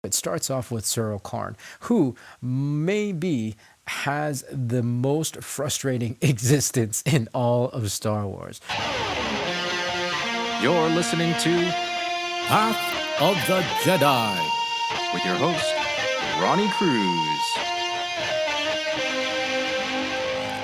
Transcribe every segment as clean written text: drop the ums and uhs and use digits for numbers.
It starts off with Cyril Karn, who maybe has the most frustrating existence in all of Star Wars. You're listening to Path of the Jedi with your host, Ronnie Cruz.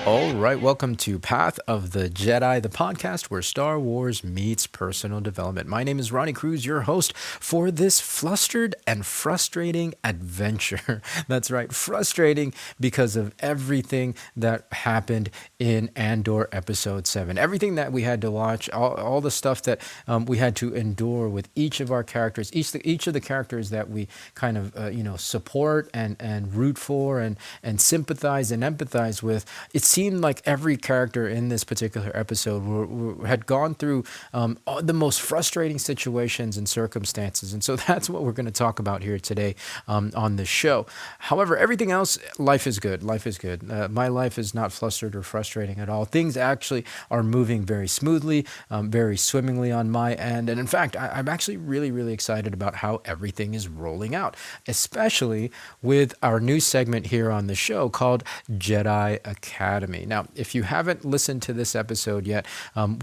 All right, welcome to Path of the Jedi, the podcast where Star Wars meets personal development. My name is Ronnie Cruz, your host for this flustered and frustrating adventure. That's right, frustrating because of everything that happened in Andor Episode 7. Everything that we had to watch, all the stuff that we had to endure with each of our characters, each of the characters that we kind of support and root for and sympathize and empathize with. It seemed like every character in this particular episode had gone through all the most frustrating situations and circumstances. And so that's what we're going to talk about here today on the show. However, everything else, life is good. Life is good. My life is not flustered or frustrating at all. Things actually are moving very smoothly, very swimmingly on my end. And in fact, I'm actually really, really excited about how everything is rolling out, especially with our new segment here on the show called Jedi Academy. Now, if you haven't listened to this episode yet,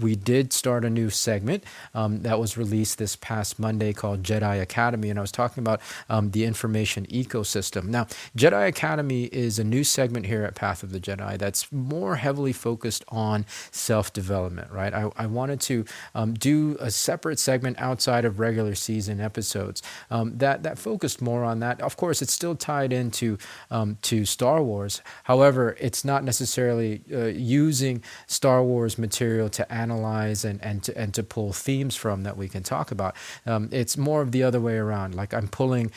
we did start a new segment that was released this past Monday called Jedi Academy, and I was talking about the information ecosystem. Now, Jedi Academy is a new segment here at Path of the Jedi that's more heavily focused on self-development, right? I wanted to do a separate segment outside of regular season episodes that focused more on that. Of course, it's still tied into to Star Wars. However, it's not necessarily using Star Wars material to analyze and to pull themes from that we can talk about. It's more of the other way around. Like I'm pulling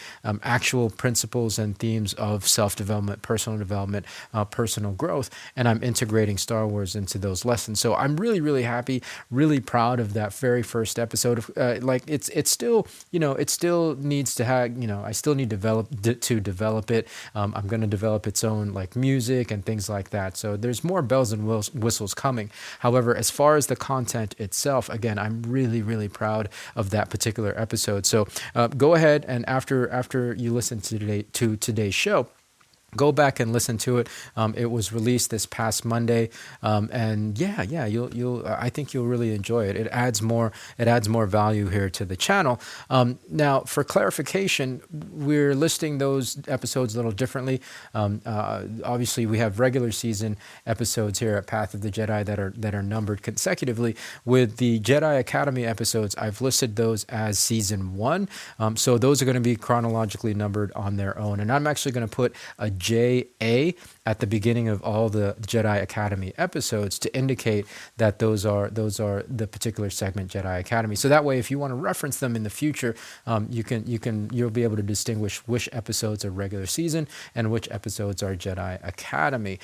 actual principles and themes of self-development, personal development, personal growth, and I'm integrating Star Wars into those lessons. So I'm really, really happy, really proud of that very first episode. It's still, it still needs to have, I still need to develop it. I'm going to develop its own like music and things like that. So there's more bells and whistles coming. However, as far as the content itself, again, I'm really, really proud of that particular episode. So go ahead and after you listen to today's show, go back and listen to it. It was released this past Monday, and you'll I think you'll really enjoy it. It adds more value here to the channel. Now, for clarification, we're listing those episodes a little differently. Obviously, we have regular season episodes here at Path of the Jedi that are numbered consecutively. With the Jedi Academy episodes, I've listed those as season 1. So those are going to be chronologically numbered on their own, and I'm actually going to put a JA at the beginning of all the Jedi Academy episodes to indicate that those are the particular segment Jedi Academy. So that way, if you want to reference them in the future, you'll be able to distinguish which episodes are regular season and which episodes are Jedi Academy.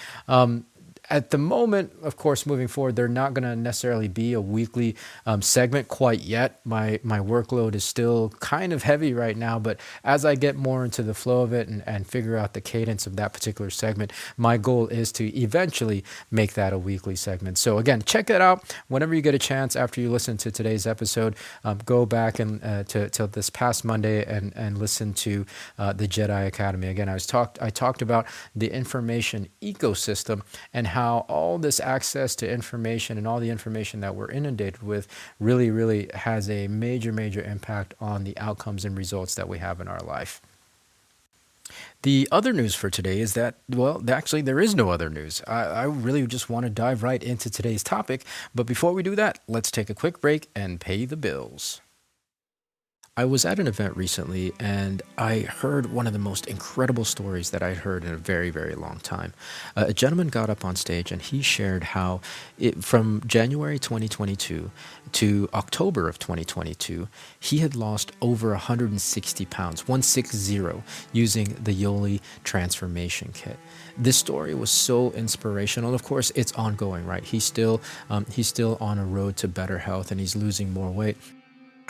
At the moment, of course, moving forward, they're not going to necessarily be a weekly segment quite yet. My workload is still kind of heavy right now, but as I get more into the flow of it and figure out the cadence of that particular segment, my goal is to eventually make that a weekly segment. So again, check that out whenever you get a chance after you listen to today's episode. Go back and to this past Monday and listen to the Jedi Academy. Again, I talked about the information ecosystem and how all this access to information and all the information that we're inundated with really has a major impact on the outcomes and results that we have in our life. The other news for today is that, well, actually there is no other news. I really just want to dive right into today's topic, but before we do that, let's take a quick break and pay the bills. I was at an event recently and I heard one of the most incredible stories that I'd heard in a very, very long time. A gentleman got up on stage and he shared how from January 2022 to October of 2022, he had lost over 160 pounds, 160, using the Yoli transformation kit. This story was so inspirational. Of course, it's ongoing, right? He's still on a road to better health and he's losing more weight.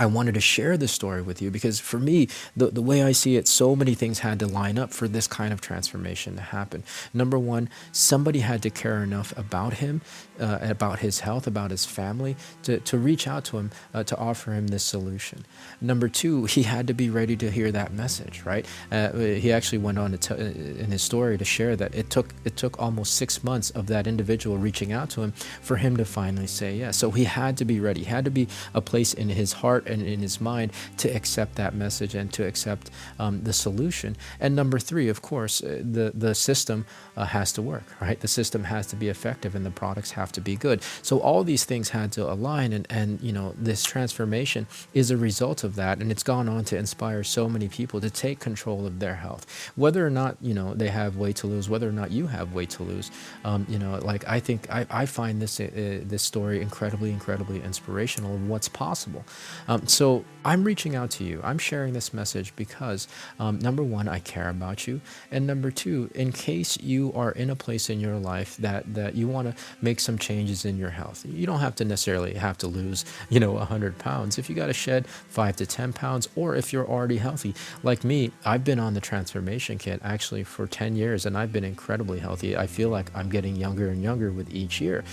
I wanted to share this story with you because for me, the way I see it, so many things had to line up for this kind of transformation to happen. Number one, somebody had to care enough about him, about his health, about his family, to reach out to him, to offer him this solution. Number two, he had to be ready to hear that message, right? He actually went on to in his story to share that it took almost 6 months of that individual reaching out to him for him to finally say yes. So he had to be ready. He had to be a place in his heart and in his mind to accept that message and to accept the solution. And number three, of course, the system has to work, right? The system has to be effective and the products have to be good. So all these things had to align, and this transformation is a result of that, and it's gone on to inspire so many people to take control of their health, whether or not they have weight to lose, whether or not you have weight to lose. Like I think I find this story incredibly inspirational of what's possible. So I'm reaching out to you. I'm sharing this message because number one, I care about you, and number two, in case you are in a place in your life that you want to make some changes in your health, you don't have to necessarily have to lose 100 pounds. If you got to shed 5 to 10 pounds, or if you're already healthy, like me, I've been on the transformation kit actually for 10 years, and I've been incredibly healthy. I feel like I'm getting younger and younger with each year.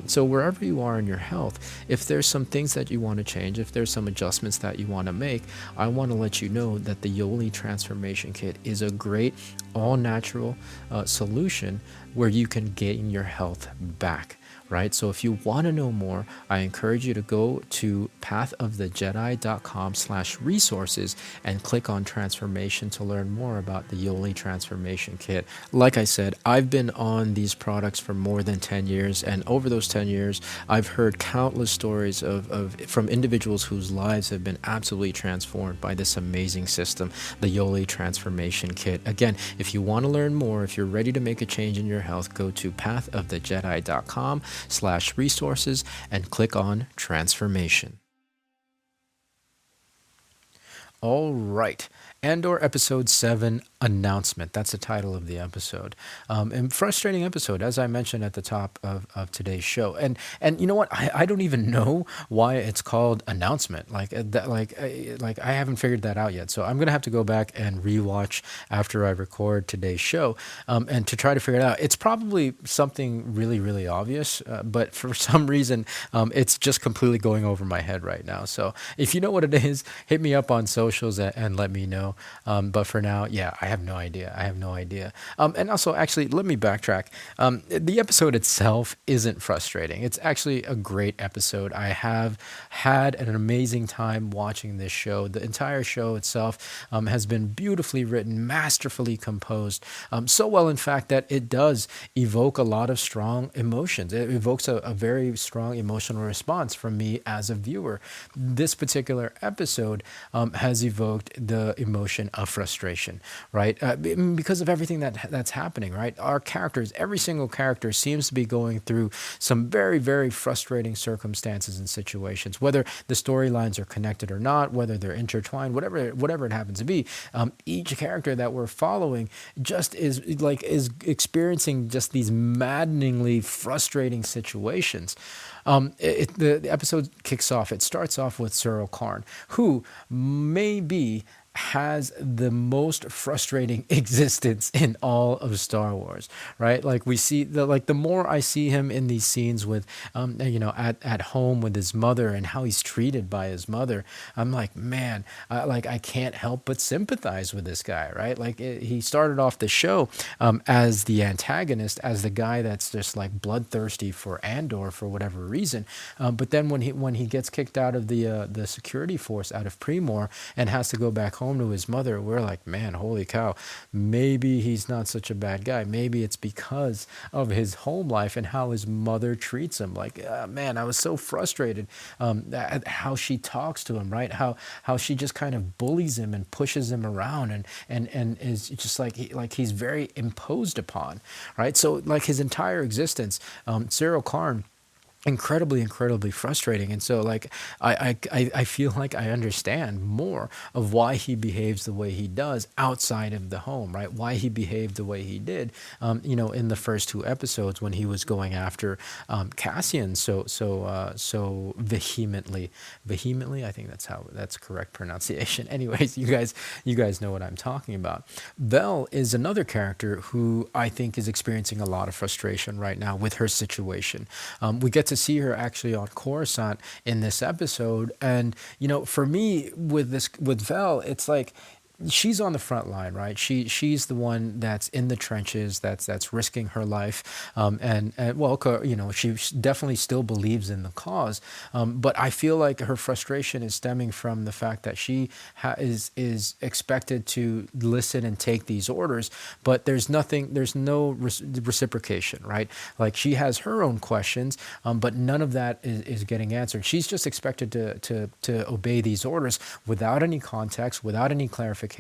So wherever you are in your health, if there's some things that you want to change, if there's some adjustments that you want to make, I want to let you know that the Yoli Transformation Kit is a great all-natural solution where you can gain your health back. Right? So if you want to know more, I encourage you to go to pathofthejedi.com/resources and click on transformation to learn more about the Yoli Transformation Kit. Like I said, I've been on these products for more than 10 years, and over those 10 years, I've heard countless stories from individuals whose lives have been absolutely transformed by this amazing system, the Yoli Transformation Kit. Again, if you want to learn more, if you're ready to make a change in your health, go to pathofthejedi.com/resources and click on transformation. All right. Andor Episode 7 Announcement. That's the title of the episode. And frustrating episode, as I mentioned at the top of today's show. And you know what? I don't even know why it's called Announcement. Like I haven't figured that out yet. So I'm going to have to go back and rewatch after I record today's show and to try to figure it out. It's probably something really obvious, but for some reason, it's just completely going over my head right now. So if you know what it is, hit me up on socials and let me know. But for now, yeah, I have no idea. And also, actually, let me backtrack. The episode itself isn't frustrating. It's actually a great episode. I have had an amazing time watching this show. The entire show itself has been beautifully written, masterfully composed, so well, in fact, that it does evoke a lot of strong emotions. It evokes a very strong emotional response from me as a viewer. This particular episode has evoked the emotion of frustration, right? Because of everything that's happening, right? Our characters, every single character seems to be going through some very frustrating circumstances and situations, whether the storylines are connected or not, whether they're intertwined, whatever it happens to be. Each character that we're following just is experiencing just these maddeningly frustrating situations. The episode kicks off. It starts off with Cyril Karn, who maybe has the most frustrating existence in all of Star Wars, right? Like we see the more I see him in these scenes with, at home with his mother and how he's treated by his mother, I'm like, man, I can't help but sympathize with this guy, right? Like he started off the show as the antagonist, as the guy that's just like bloodthirsty for Andor for whatever reason, but then when he gets kicked out of the security force out of Primor and has to go back home to his mother, we're like, man, holy cow, maybe he's not such a bad guy. Maybe it's because of his home life and how his mother treats him. Like, man, I was so frustrated at how she talks to him, right? How she just kind of bullies him and pushes him around and is just like he's very imposed upon, right? So like his entire existence, Cyril Karn incredibly frustrating. And so like I feel like I understand more of why he behaves the way he does outside of the home, right? Why he behaved the way he did, in the first two episodes when he was going after Cassian so vehemently. I think that's correct pronunciation. Anyways, you guys know what I'm talking about. Vel is another character who I think is experiencing a lot of frustration right now with her situation. We get to see her actually on Coruscant in this episode, and for me with Vel, it's like she's on the front line, right? She's the one that's in the trenches, that's risking her life, and well, she definitely still believes in the cause, but I feel like her frustration is stemming from the fact that she is expected to listen and take these orders, but there's no reciprocation, right? Like she has her own questions, but none of that is getting answered. She's just expected to obey these orders without any context, without any clarification,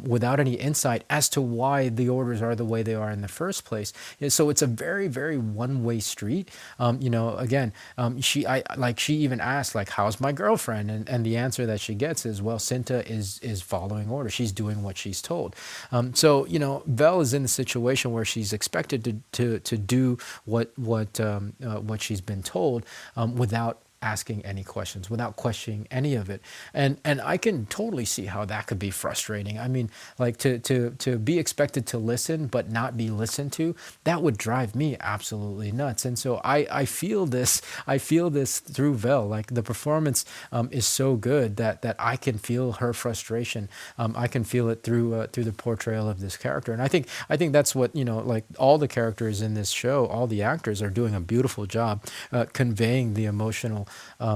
without any insight as to why the orders are the way they are in the first place. Yeah, so it's a very, very one-way street. Again, she even asked, like, how's my girlfriend? And the answer that she gets is, well, Cinta is following orders. She's doing what she's told. Vel is in the situation where she's expected to do what she's been told, without asking any questions, without questioning any of it. And I can totally see how that could be frustrating. I mean, like to be expected to listen but not be listened to, that would drive me absolutely nuts. And so I feel this through Vel. Like the performance is so good that I can feel her frustration. I can feel it through the portrayal of this character. And I think that's what, like all the characters in this show, all the actors are doing a beautiful job conveying the emotional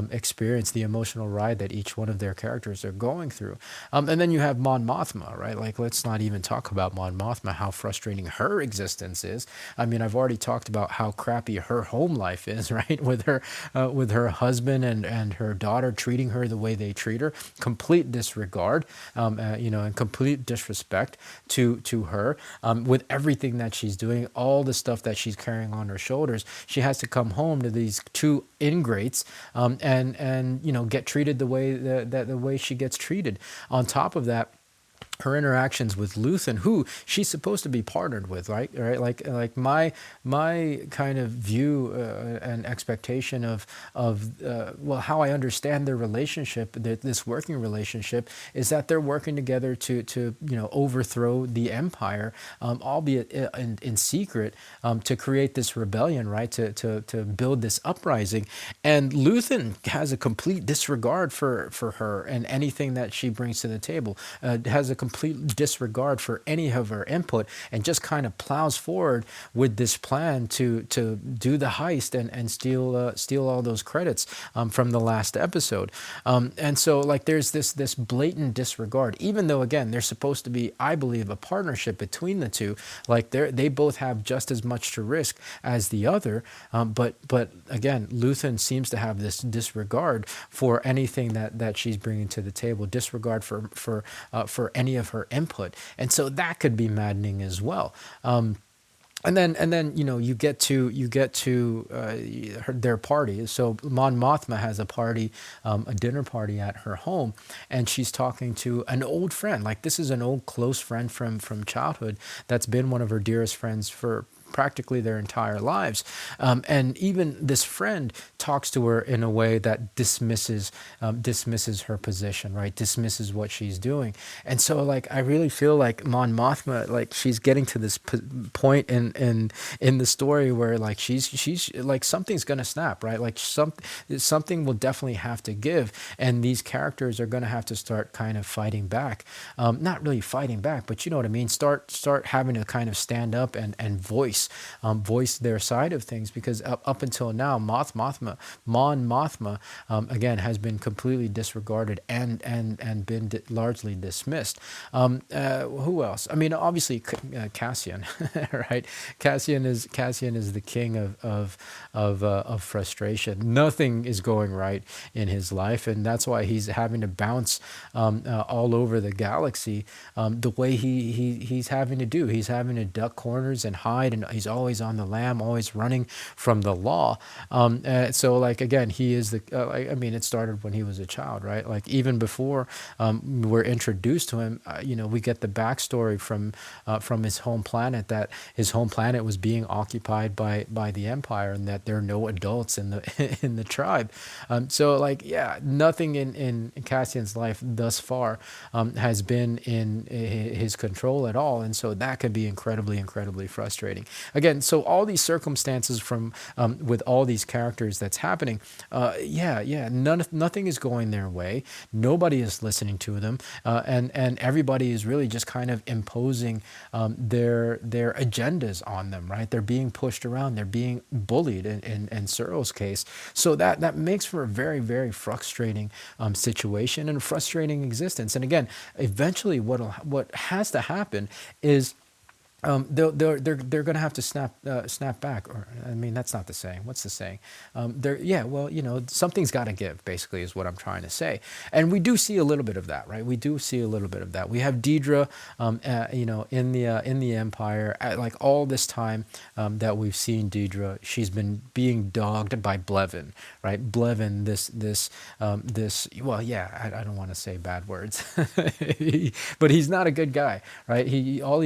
experience, the emotional ride that each one of their characters are going through. And then you have Mon Mothma, right? Like, let's not even talk about Mon Mothma, how frustrating her existence is. I mean, I've already talked about how crappy her home life is, right? With her husband and her daughter treating her the way they treat her, complete disregard, and complete disrespect to her, with everything that she's doing, all the stuff that she's carrying on her shoulders. She has to come home to these two ingrates, and get treated the way she gets treated. On top of that, her interactions with Luthen, who she's supposed to be partnered with, right? Like my kind of view and expectation of how I understand their relationship, this working relationship, is that they're working together to overthrow the Empire, albeit in secret, to create this rebellion, right? To build this uprising, and Luthen has a complete disregard for her and anything that she brings to the table. Has a complete disregard for any of her input, and just kind of plows forward with this plan to do the heist and steal all those credits from the last episode. And so like there's this blatant disregard, even though again they're supposed to be, I believe, a partnership between the two. Like they both have just as much to risk as the other, but again, Luthen seems to have this disregard for anything that she's bringing to the table, disregard for any of her input, and so that could be maddening as well. And then you get to their party. So Mon Mothma has a party, a dinner party at her home, and she's talking to an old friend. Like this is an old close friend from childhood that's been one of her dearest friends for practically their entire lives. And even this friend talks to her in a way that dismisses her position, right? Dismisses what she's doing. And so like I really feel like Mon Mothma, like she's getting to this point in the story where like she's like something's gonna snap, right? Like something will definitely have to give, and these characters are gonna have to start kind of fighting back. Not really fighting back, but you know what I mean. Start having to kind of stand up and voice their side of things, because up until now, Mon Mothma, again, has been completely disregarded and been largely dismissed. Who else? I mean, obviously Cassian, right? Cassian is the king of frustration. Nothing is going right in his life, and that's why he's having to bounce all over the galaxy the way he's having to do. He's having to duck corners and hide and he's always on the lam, always running from the law. So like again, he is the. I mean, it started when he was a child, right? Like even before we're introduced to him, we get the backstory from his home planet, that his home planet was being occupied by the Empire, and that there are no adults in the in the tribe. So like yeah, nothing in Cassian's life thus far has been in his control at all, and so that could be incredibly frustrating. Again, so all these circumstances from with all these characters that's happening, nothing is going their way. Nobody is listening to them, and everybody is really just kind of imposing their agendas on them. Right? They're being pushed around. They're being bullied in Searle's case. So that makes for a very frustrating situation and a frustrating existence. And again, eventually, what has to happen is they're going to have to snap back. Or I mean, that's not the saying. What's the saying? Something's got to give. Basically, is what I'm trying to say. And we do see a little bit of that, right? We do see a little bit of that. We have Deidre, in the Empire. Like all this time that we've seen Deidre, she's been being dogged by Blevin, right? Blevin, this. Well, yeah, I don't want to say bad words, but he's not a good guy, right? All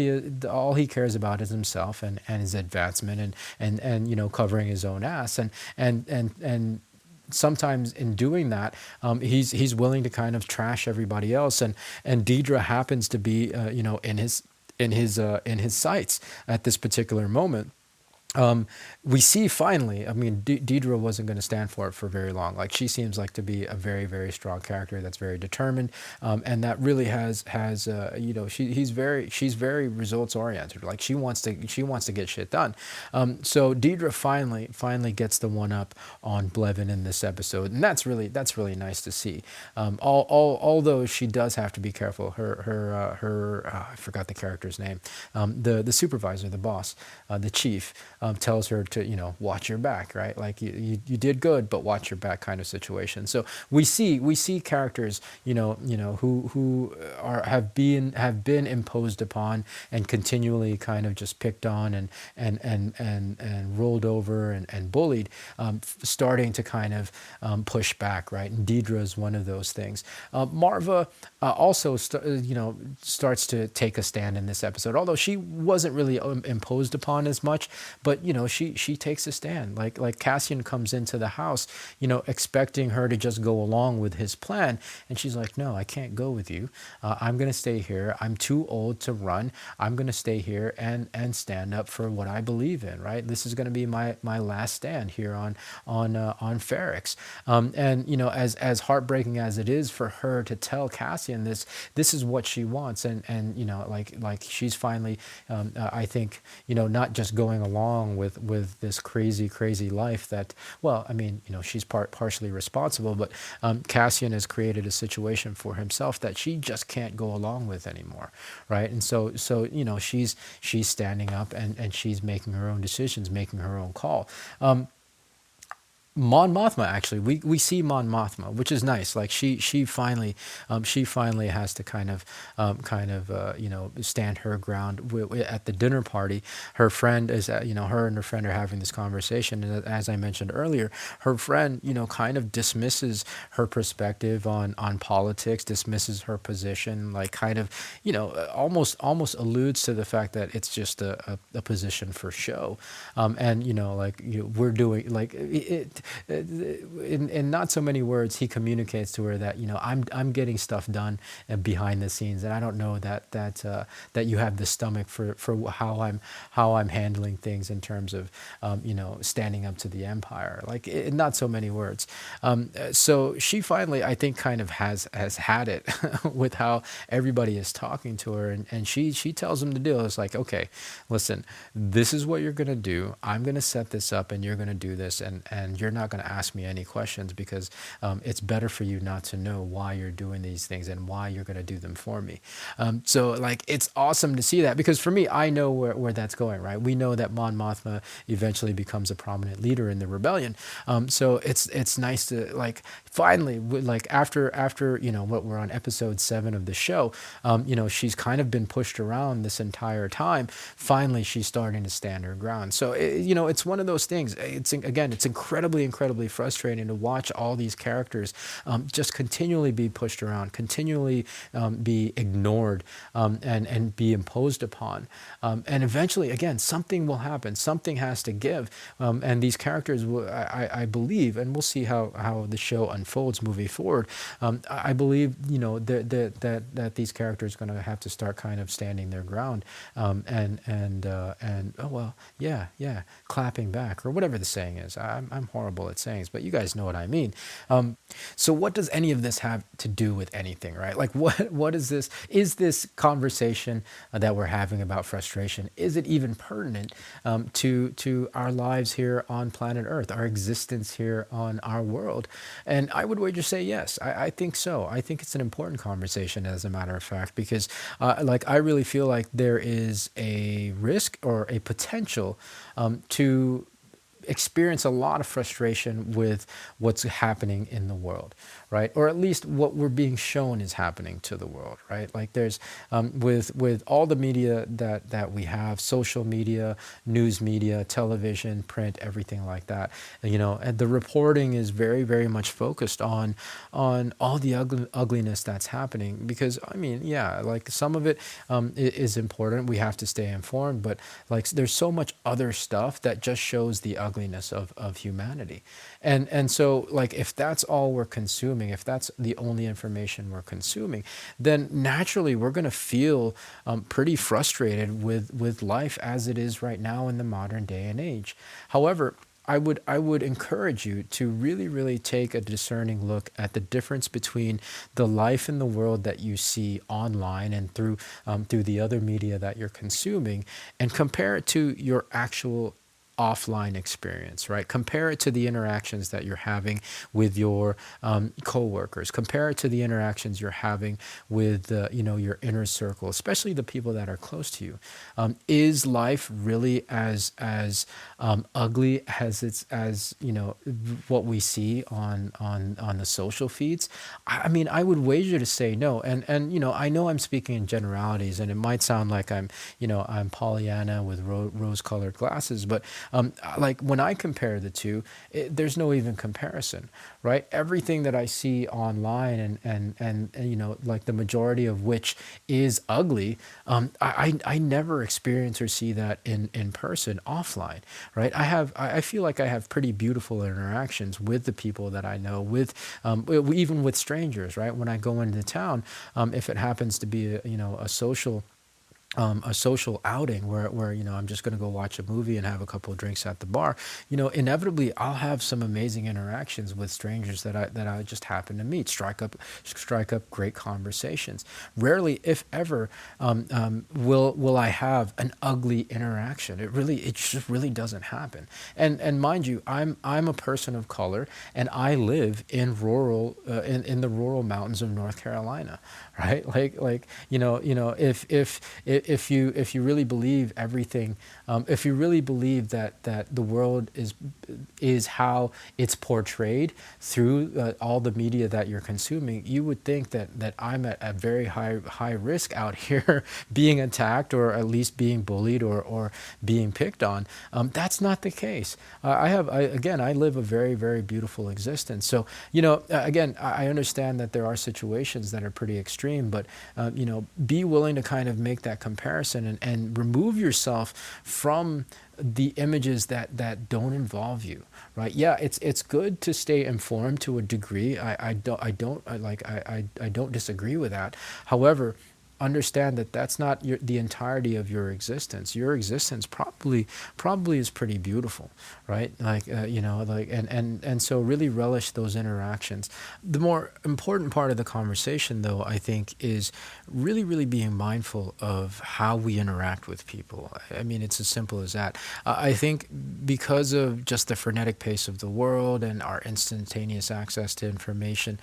he cares about is himself and his advancement and covering his own ass and sometimes in doing that he's willing to kind of trash everybody else, and Deidre happens to be in his sights at this particular moment. We see finally, I mean, Deidre wasn't going to stand for it for very long. Like she seems like to be a very strong character that's very determined, and that really she's very results oriented. Like she wants to get shit done. So Deidre finally gets the one up on Blevin in this episode, and that's really nice to see. Although she does have to be careful. I forgot the character's name. The supervisor, the boss, the chief. Tells her to watch your back, right? Like you did good, but watch your back, kind of situation. So we see characters who have been imposed upon and continually kind of just picked on and rolled over and bullied, starting to kind of push back, right? And Deidre is one of those things. Marva also starts to take a stand in this episode, although she wasn't really imposed upon as much. But she takes a stand. Like Cassian comes into the house, expecting her to just go along with his plan, and she's like, "No, I can't go with you. I'm gonna stay here. I'm too old to run. I'm gonna stay here and stand up for what I believe in. Right? This is gonna be my last stand here on Ferrix." And as heartbreaking as it is for her to tell Cassian this is what she wants, and like she's finally, I think not just going along with this crazy life that, well, I mean, she's partially responsible, but Cassian has created a situation for himself that she just can't go along with anymore, right? And so she's standing up and she's making her own decisions, making her own call. Mon Mothma, actually, we see Mon Mothma, which is nice. Like she finally has to kind of stand her ground at the dinner party. Her friend is her and her friend are having this conversation, and as I mentioned earlier, her friend kind of dismisses her perspective on politics, dismisses her position, like kind of almost alludes to the fact that it's just a position for show, and we're doing like it. In not so many words, he communicates to her that I'm getting stuff done behind the scenes, and I don't know that you have the stomach for how I'm handling things in terms of standing up to the Empire. Like in not so many words. So she finally, I think, kind of has had it with how everybody is talking to her, and she tells him the deal. It's like, okay, listen, this is what you're gonna do. I'm gonna set this up, and you're gonna do this, and you're not going to ask me any questions because it's better for you not to know why you're doing these things and why you're going to do them for me. So like it's awesome to see that because for me, I know where that's going, right? We know that Mon Mothma eventually becomes a prominent leader in the rebellion. So it's nice to like finally like after what we're on episode 7 of the show, she's kind of been pushed around this entire time. Finally, she's starting to stand her ground. So it's one of those things. It's incredibly frustrating to watch all these characters just continually be pushed around, continually be ignored, and be imposed upon. And eventually, again, something will happen. Something has to give. And these characters, I believe, and we'll see how the show unfolds moving forward. I believe, that these characters are going to have to start kind of standing their ground, and oh well, yeah, clapping back or whatever the saying is. I'm horrible at sayings, but you guys know what I mean. So what does any of this have to do with anything, right? Like what is this? Is this conversation that we're having about frustration, is it even pertinent to our lives here on planet Earth, our existence here on our world? And I would wager say yes. I think so. I think it's an important conversation, as a matter of fact, because I really feel like there is a risk or a potential to experience a lot of frustration with what's happening in the world, right? Or at least what we're being shown is happening to the world, right? Like there's with all the media that we have, social media, news media, television, print, everything like that, and the reporting is very much focused on all the ugliness that's happening. Because I mean, yeah, like some of it is important. We have to stay informed, but like there's so much other stuff that just shows the ugliness of humanity. And so like if that's all we're consuming, if that's the only information we're consuming, then naturally we're going to feel pretty frustrated with life as it is right now in the modern day and age. However, I would encourage you to really take a discerning look at the difference between the life in the world that you see online and through the other media that you're consuming, and compare it to your actual offline experience, right? Compare it to the interactions that you're having with your coworkers. Compare it to the interactions you're having with your inner circle, especially the people that are close to you. Is life really as ugly as what we see on the social feeds? I mean, I would wager to say no. And I know I'm speaking in generalities, and it might sound like I'm Pollyanna with rose-colored glasses, but like when I compare the two, there's no even comparison, right? Everything that I see online and like the majority of which is ugly, I never experience or see that in person offline, right? I feel like I have pretty beautiful interactions with the people that I know, with even with strangers, right? When I go into town, if it happens to be a social outing where I'm just going to go watch a movie and have a couple of drinks at the bar, inevitably I'll have some amazing interactions with strangers that I just happen to meet, strike up great conversations. Rarely, if ever, will I have an ugly interaction. It just really doesn't happen. And mind you, I'm a person of color, and I live in in the rural mountains of North Carolina, right? If you really believe everything, if you really believe that the world is how it's portrayed through all the media that you're consuming, you would think that I'm at a very high risk out here being attacked, or at least being bullied, or being picked on. That's not the case. I live a very beautiful existence. So again, I understand that there are situations that are pretty extreme, but be willing to kind of make that comparison and remove yourself from the images that don't involve you, right? Yeah, it's good to stay informed to a degree. I don't disagree with that. However, understand that that's not the entirety of your existence. Your existence probably is pretty beautiful, right? Like like and so really relish those interactions. The more important part of the conversation, though, I think, is really being mindful of how we interact with people. I mean, it's as simple as that. I think because of just the frenetic pace of the world and our instantaneous access to information,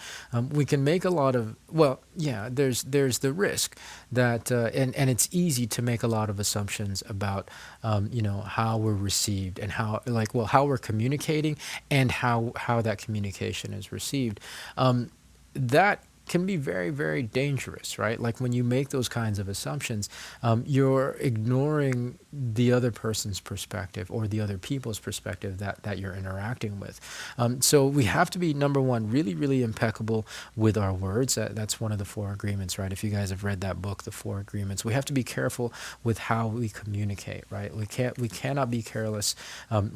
we can make a lot of, well, yeah, there's the risk that, and it's easy to make a lot of assumptions about, how we're received and how we're communicating and how that communication is received. That can be very, very dangerous, right? Like when you make those kinds of assumptions, you're ignoring the other person's perspective or the other people's perspective that you're interacting with. So we have to be, number one, really impeccable with our words. That's one of the 4 agreements, right? If you guys have read that book, The 4 Agreements, we have to be careful with how we communicate, right? We cannot be careless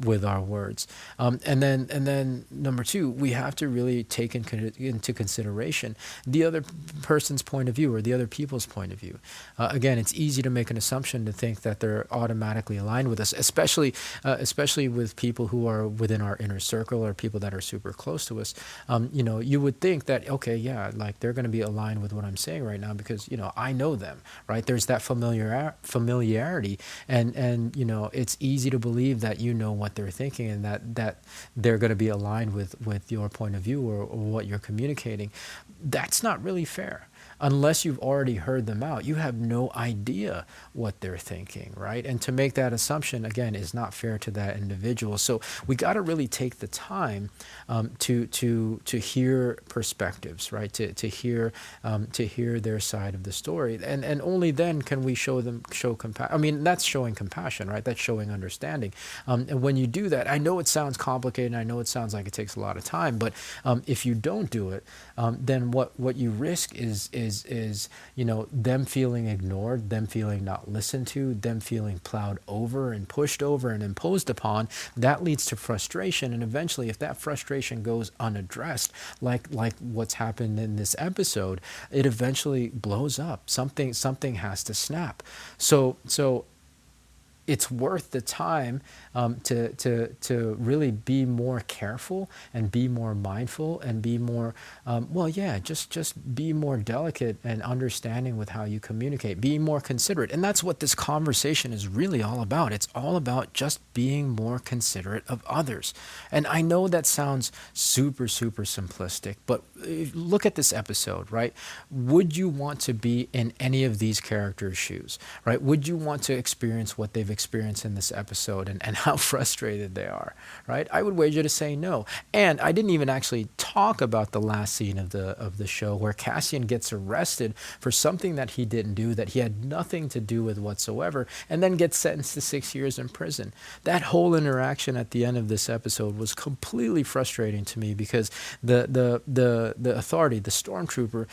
with our words. And then number 2, we have to really take into consideration the other person's point of view or the other people's point of view. Again, it's easy to make an assumption to think that they're automatically aligned with us, especially with people who are within our inner circle or people that are super close to us. You would think that, okay, yeah, like they're going to be aligned with what I'm saying right now because, I know them, right? There's that familiarity and it's easy to believe that you know what they're thinking and that they're going to be aligned with your point of view or what you're communicating. That's not really fair. Unless you've already heard them out, you have no idea what they're thinking, right? And to make that assumption, again, is not fair to that individual. So we got to really take the time to hear perspectives, right? To hear their side of the story, and only then can we show compassion. I mean, that's showing compassion, right? That's showing understanding. And when you do that, I know it sounds complicated. And I know it sounds like it takes a lot of time, but if you don't do it, then what you risk is them feeling ignored, them feeling not listened to, them feeling plowed over and pushed over and imposed upon. That leads to frustration, and eventually, if that frustration goes unaddressed, like what's happened in this episode, it eventually blows up. Something has to snap. So it's worth the time to really be more careful and be more mindful and be more, just be more delicate and understanding with how you communicate, be more considerate. And that's what this conversation is really all about. It's all about just being more considerate of others. And I know that sounds super simplistic, but look at this episode, right? Would you want to be in any of these characters' shoes, right? Would you want to experience what they've experienced in this episode and how frustrated they are, right? I would wager to say no. And I didn't even actually talk about the last scene of the show where Cassian gets arrested for something that he didn't do, that he had nothing to do with whatsoever, and then gets sentenced to 6 years in prison. That whole interaction at the end of this episode was completely frustrating to me because the authority, the stormtrooper,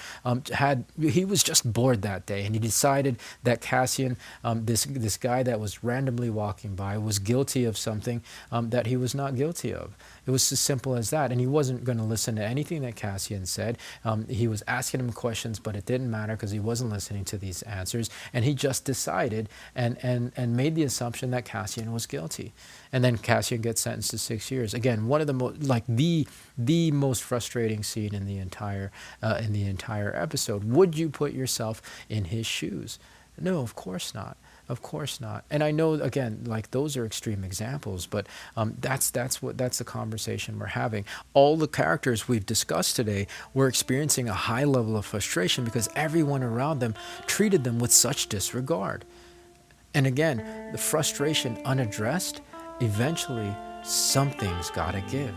he was just bored that day, and he decided that Cassian, this guy that was randomly walking by, was guilty of something that he was not guilty of. It was as simple as that, and he wasn't going to listen to anything that Cassian said. He was asking him questions, but it didn't matter because he wasn't listening to these answers, and he just decided and made the assumption that Cassian was guilty. And then Cassian gets sentenced to 6 years. Again, one of the the most frustrating scene in the entire episode. Would you put yourself in his shoes? No, of course not. Of course not. And I know, again, like those are extreme examples, but that's the conversation we're having. All the characters we've discussed today were experiencing a high level of frustration because everyone around them treated them with such disregard. And again, the frustration unaddressed, eventually something's got to give.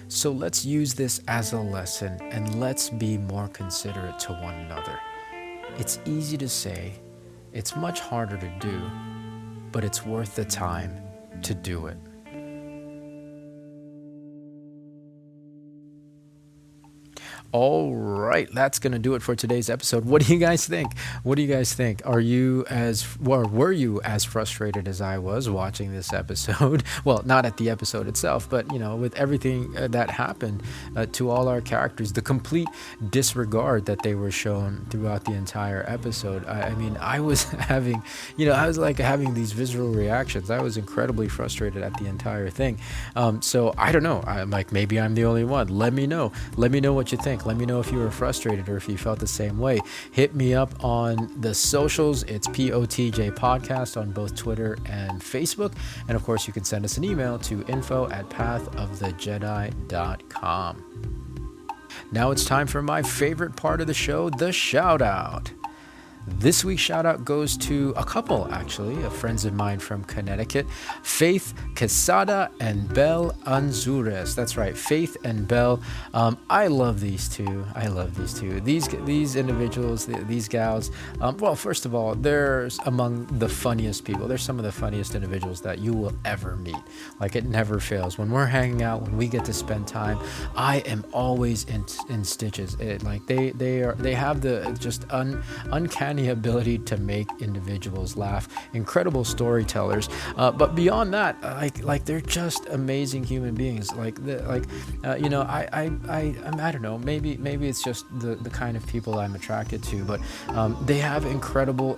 So let's use this as a lesson and let's be more considerate to one another. It's easy to say, it's much harder to do, but it's worth the time to do it. All right, that's going to do it for today's episode. What do you guys think? What do you guys think? Are you were you as frustrated as I was watching this episode? Well, not at the episode itself, but with everything that happened to all our characters, the complete disregard that they were shown throughout the entire episode. I mean, I was having, I was like having these visceral reactions. I was incredibly frustrated at the entire thing. So I don't know. I'm like, maybe I'm the only one. Let me know. Let me know what you think. Let me know if you were frustrated or if you felt the same way. Hit me up on the socials. It's POTJ Podcast on both Twitter and Facebook. And of course, you can send us an email to info@pathofthejedi.com. Now it's time for my favorite part of the show, the shout out. This week's shout out goes to a couple, actually, of friends of mine from Connecticut, Faith Quesada and Belle Anzures. That's right, Faith and Belle. I love these two. These individuals, these gals. Well, first of all, they're among the funniest people. They're some of the funniest individuals that you will ever meet. Like, it never fails. When we're hanging out, when we get to spend time, I am always in stitches. They have the just uncanny ability to make individuals laugh. Incredible storytellers, but beyond that, like they're just amazing human beings. I don't know. Maybe it's just the kind of people I'm attracted to, but they have incredible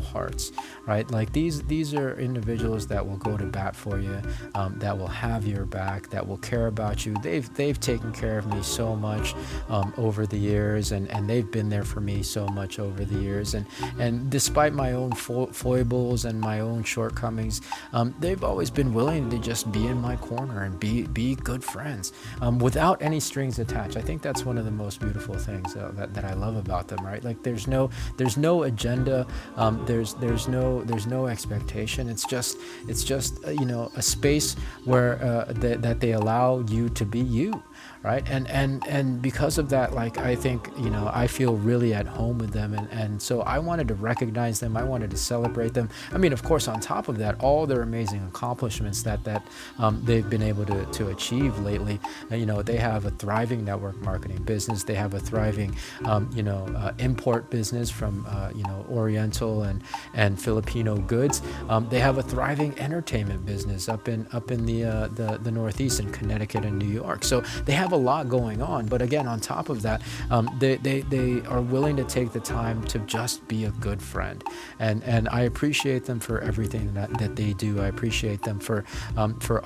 hearts, right? Like these are individuals that will go to bat for you, that will have your back, that will care about you. They've taken care of me so much over the years, and they've been there for me so much over the years. And despite my own foibles and my own shortcomings, they've always been willing to just be in my corner and be good friends, without any strings attached. I think that's one of the most beautiful things that I love about them, right? Like there's no agenda, there's no expectation. It's just a space where that they allow you to be you. Right. And because of that, like, I think, I feel really at home with them. And so I wanted to recognize them. I wanted to celebrate them. I mean, of course, on top of that, all their amazing accomplishments that they've been able to achieve lately. They have a thriving network marketing business. They have a thriving, import business from, Oriental and Filipino goods. They have a thriving entertainment business up in the Northeast in Connecticut and New York. So they have a lot going on, but again, on top of that, they are willing to take the time to just be a good friend, and I appreciate them for everything that they do. I appreciate them for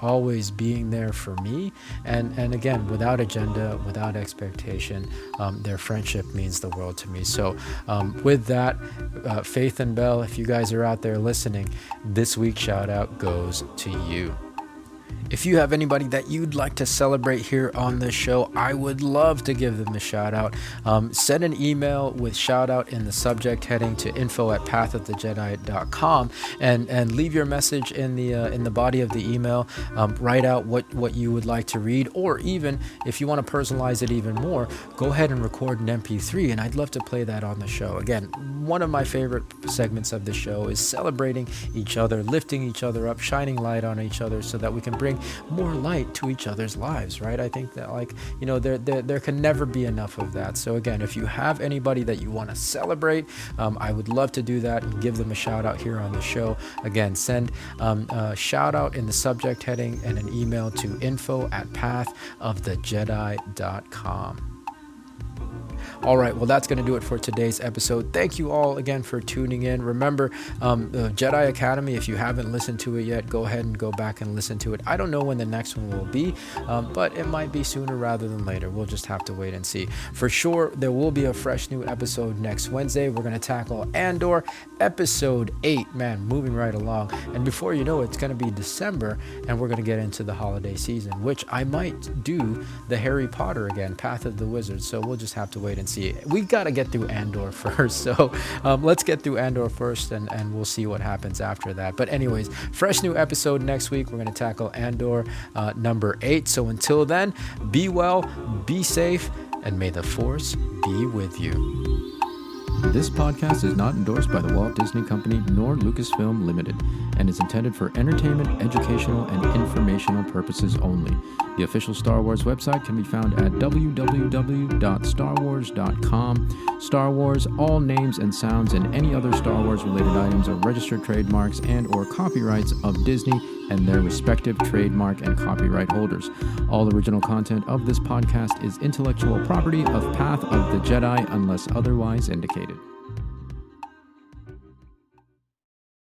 always being there for me, and again, without agenda, without expectation. Their friendship means the world to me. So with that, Faith and Belle, if you guys are out there listening, this week's shout out goes to you. If you have anybody that you'd like to celebrate here on the show, I would love to give them a shout out. Send an email with shout out in the subject heading to info@pathofthejedi.com and leave your message in the body of the email. Write out what you would like to read, or even if you want to personalize it even more, go ahead and record an MP3, and I'd love to play that on the show. Again, one of my favorite segments of the show is celebrating each other, lifting each other up, shining light on each other so that we can bring more light to each other's lives, right? I think that, there can never be enough of that. So again, if you have anybody that you want to celebrate, I would love to do that and give them a shout out here on the show. Again, send a shout out in the subject heading and an email to info@pathofthejedi.com. All right, well, that's going to do it for today's episode. Thank you all again for tuning in. Remember, the Jedi Academy, if you haven't listened to it yet, go ahead and go back and listen to it. I don't know when the next one will be, but it might be sooner rather than later. We'll just have to wait and see. For sure, there will be a fresh new episode next Wednesday. We're going to tackle Andor, episode 8. Man, moving right along. And before you know it, it's going to be December, and we're going to get into the holiday season, which I might do the Harry Potter again, Path of the Wizard. So we'll just have to wait and see. We got to get through Andor first. So let's get through Andor first, and we'll see what happens after that. But anyways, fresh new episode next week. We're going to tackle Andor number 8. So until then, be well, be safe, and may the Force be with you. This podcast is not endorsed by the Walt Disney Company nor Lucasfilm Limited and is intended for entertainment, educational, and informational purposes only. The official Star Wars website can be found at www.starwars.com. Star Wars, all names and sounds and any other Star Wars related items are registered trademarks and or copyrights of Disney and their respective trademark and copyright holders. All original content of this podcast is intellectual property of Path of the Jedi unless otherwise indicated.